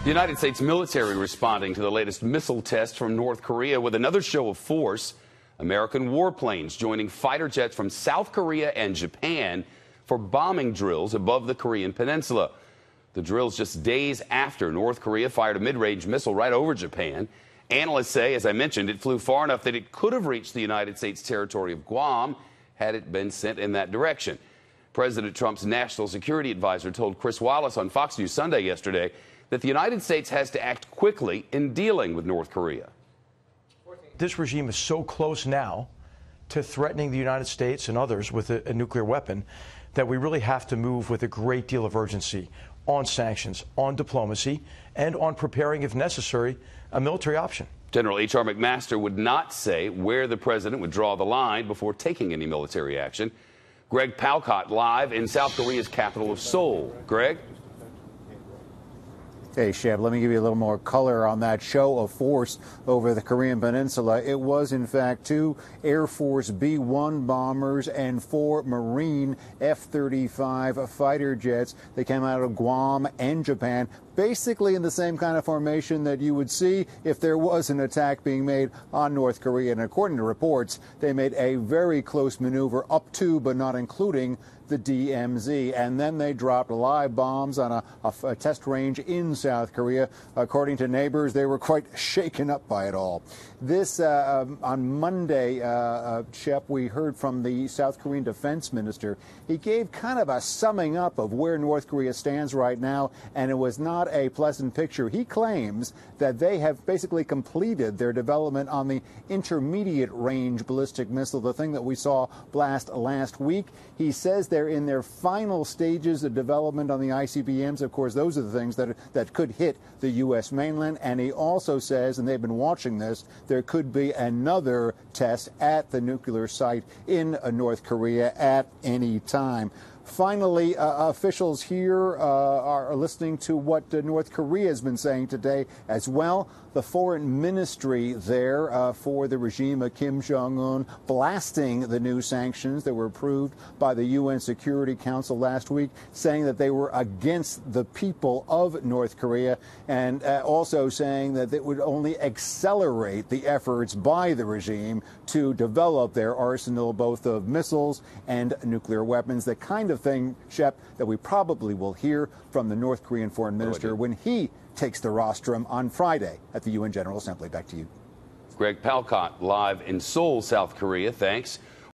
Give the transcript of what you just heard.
The United States military responding to the latest missile test from North Korea with another show of force. American warplanes joining fighter jets from South Korea and Japan for bombing drills above the Korean peninsula. The drills just days after North Korea fired a mid-range missile right over Japan. Analysts say, as I mentioned, it flew far enough that it could have reached the United States territory of Guam had it been sent in that direction. President Trump's national security advisor told Chris Wallace on Fox News Sunday yesterday that the United States has to act quickly in dealing with North Korea. This regime is so close now to threatening the United States and others with a nuclear weapon that we really have to move with a great deal of urgency on sanctions, on diplomacy, and on preparing, if necessary, a military option. General H.R. McMaster would not say where the president would draw the line before taking any military action. Greg Palkot live in South Korea's capital of Seoul. Greg? Hey, Sheb, let me give you a little more color on that show of force over the Korean peninsula. It was, in fact, 2 Air Force B-1 bombers and 4 Marine F-35 fighter jets. They came out of Guam and Japan, basically in the same kind of formation that you would see if there was an attack being made on North Korea. And according to reports, they made a very close maneuver up to, but not including, the DMZ, and then they dropped live bombs on a test range in South Korea. According to neighbors, they were quite shaken up by it all. This on Monday, Shep, we heard from the South Korean defense minister. He gave kind of a summing up of where North Korea stands right now, and it was not a pleasant picture. He claims that they have basically completed their development on the intermediate range ballistic missile, the thing that we saw blast last week. He says they're in their final stages of development on the ICBMs. Of course, those are the things that could hit the U.S. mainland. And he also says, and they've been watching this, there could be another test at the nuclear site in North Korea at any time. Finally, officials here are listening to what North Korea has been saying today as well. The foreign ministry there for the regime of Kim Jong-un blasting the new sanctions that were approved by the UN Security Council last week, saying that they were against the people of North Korea, and also saying that it would only accelerate the efforts by the regime to develop their arsenal both of missiles and nuclear weapons, the kind of thing, Shep, that we probably will hear from the North Korean foreign minister when he takes the rostrum on Friday at the UN General Assembly. Back to you. Greg Palkot live in Seoul, South Korea. Thanks.